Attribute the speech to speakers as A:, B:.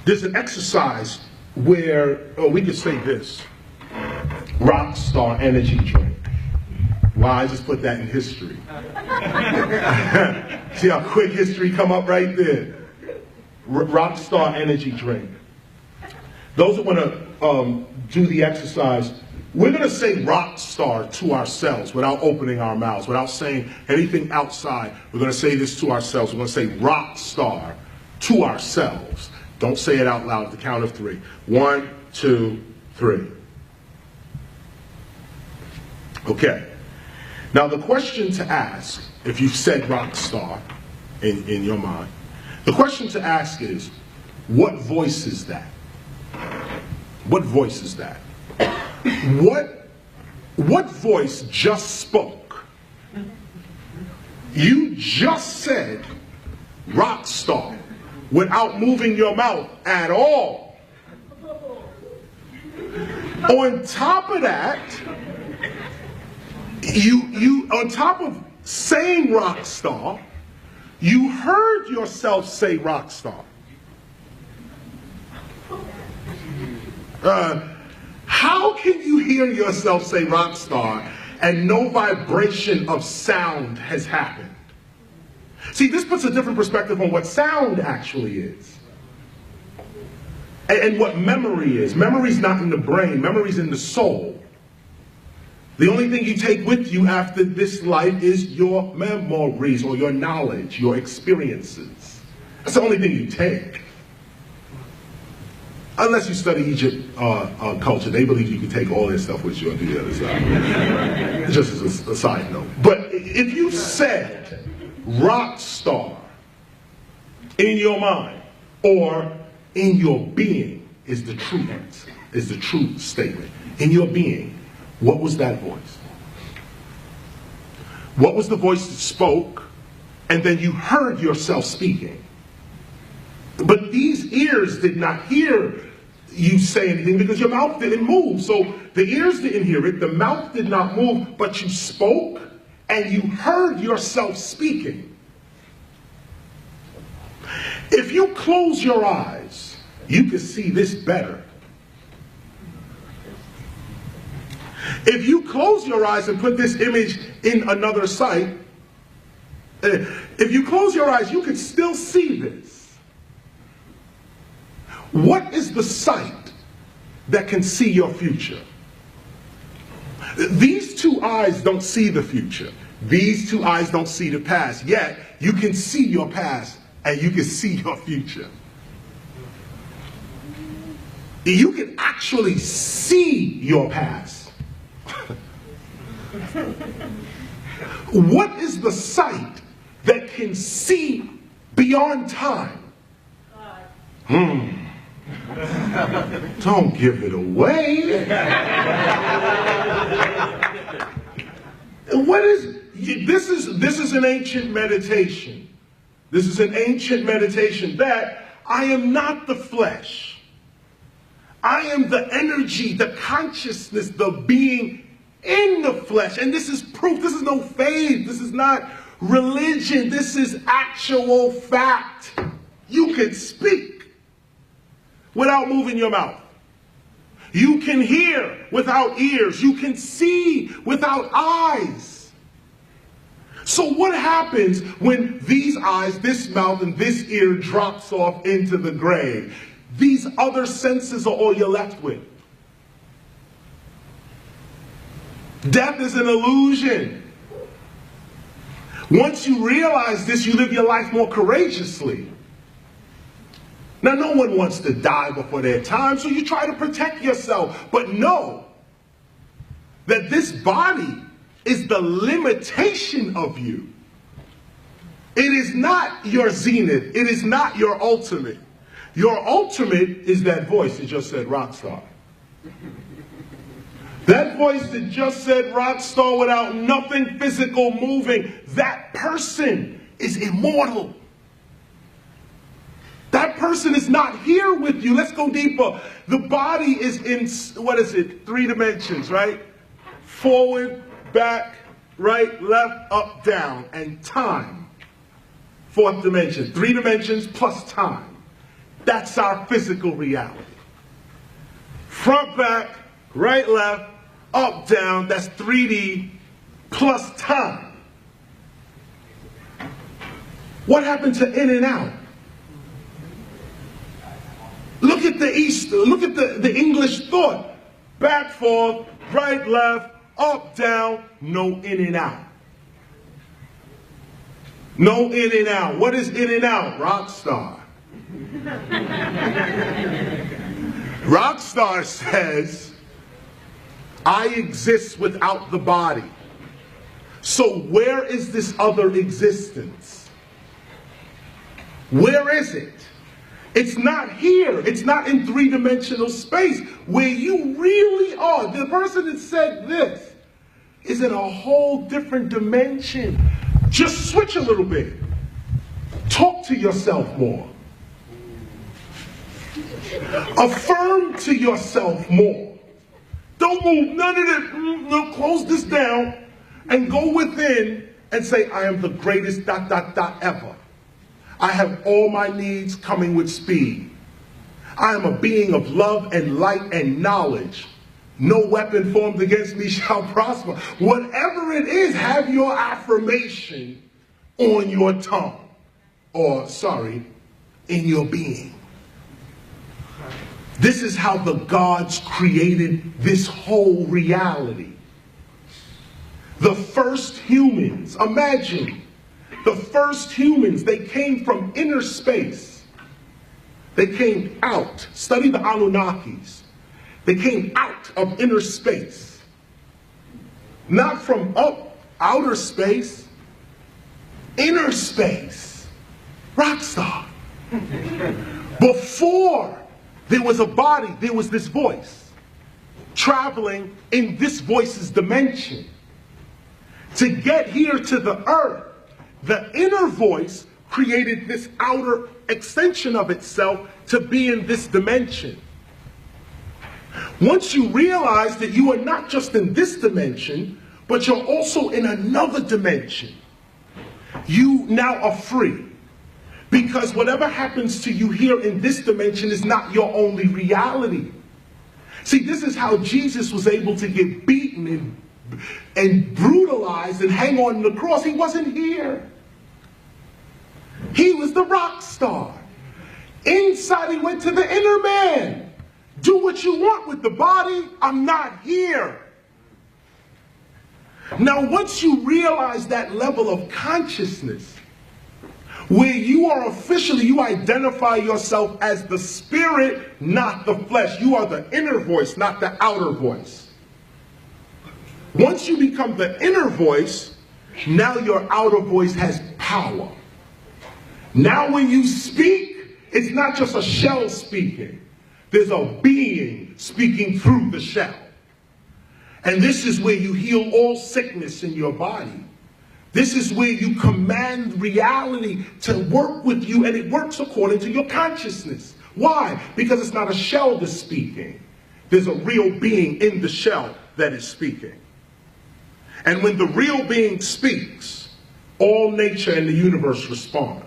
A: There's an exercise where, we could say this, rock star energy drink. Wow, I just put that in history. See how quick history come up right there. Rock star energy drink. Those that want to do the exercise, we're going to say rock star to ourselves without opening our mouths, without saying anything outside. We're going to say this to ourselves. We're going to say rock star to ourselves. Don't say it out loud at the count of 3. 1, 2, 3. Okay. Now the question to ask, if you've said rock star in your mind, the question to ask is, what voice is that? What voice is that? What voice just spoke? You just said rock star without moving your mouth at all. On top of that, you on top of saying rock star, you heard yourself say rock star. How can you hear yourself say rock star and no vibration of sound has happened? See, this puts a different perspective on what sound actually is. And what memory is. Memory's not in the brain, memory's in the soul. The only thing you take with you after this life is your memories or your knowledge, your experiences. That's the only thing you take. Unless you study Egypt culture, they believe you can take all this stuff with you on the other side. Just as a side note. But if you said rock star in your mind or in your being is the true answer, is the true statement. In your being, what was that voice? What was the voice that spoke and then you heard yourself speaking? But these ears did not hear you say anything because your mouth didn't move. So the ears didn't hear it, the mouth did not move, but you spoke and you heard yourself speaking. If you close your eyes, you can see this better. If you close your eyes and put this image in another sight, if you close your eyes, you can still see this. What is the sight that can see your future? These two eyes don't see the future. These two eyes don't see the past. Yet, you can see your past and you can see your future. You can actually see your past. What is the sight that can see beyond time? Don't give it away. What is this? Is an ancient meditation. This is an ancient meditation that I am not the flesh. I am the energy, the consciousness, the being in the flesh. And this is proof. This is no faith. This is not religion. This is actual fact. You can speak without moving your mouth. You can hear without ears. You can see without eyes. So what happens when these eyes, this mouth, and this ear drops off into the grave? These other senses are all you're left with. Death is an illusion. Once you realize this, you live your life more courageously. Now, no one wants to die before their time, so you try to protect yourself. But know that this body is the limitation of you. It is not your zenith. It is not your ultimate. Your ultimate is that voice that just said rock star. That voice that just said rock star without nothing physical moving. That person is immortal. That person is not here with you. Let's go deeper. The body is in, 3 dimensions, right? Forward, back, right, left, up, down, and time. 4th dimension. 3 dimensions plus time. That's our physical reality. Front, back, right, left, up, down, that's 3D plus time. What happened to in and out? Look at the English thought. Back, forth, right, left, up, down, no in and out. No in and out. What is in and out? Rock star. Rock star says, I exist without the body. So where is this other existence? Where is it? It's not here. It's not in three-dimensional space where you really are. The person that said this is in a whole different dimension. Just switch a little bit. Talk to yourself more. Affirm to yourself more. Don't move none of this. No, close this down and go within and say, I am the greatest ... ever. I have all my needs coming with speed. I am a being of love and light and knowledge. No weapon formed against me shall prosper. Whatever it is, have your affirmation on your tongue. Or, sorry, in your being. This is how the gods created this whole reality. The first humans, imagine, the first humans, they came from inner space. They came out. Study the Anunnakis. They came out of inner space. Not from outer space. Inner space. Rockstar. Before there was a body, there was this voice. Traveling in this voice's dimension. To get here to the earth, the inner voice created this outer extension of itself to be in this dimension. Once you realize that you are not just in this dimension, but you're also in another dimension, you now are free. Because whatever happens to you here in this dimension is not your only reality. See, this is how Jesus was able to get beaten and brutalized and hang on the cross. He wasn't here. He was the rock star. Inside, he went to the inner man. Do what you want with the body. I'm not here. Now, once you realize that level of consciousness, where you are officially, you identify yourself as the spirit, not the flesh. You are the inner voice, not the outer voice. Once you become the inner voice, now your outer voice has power. Now when you speak, it's not just a shell speaking. There's a being speaking through the shell. And this is where you heal all sickness in your body. This is where you command reality to work with you, and it works according to your consciousness. Why? Because it's not a shell that's speaking. There's a real being in the shell that is speaking. And when the real being speaks, all nature and the universe respond.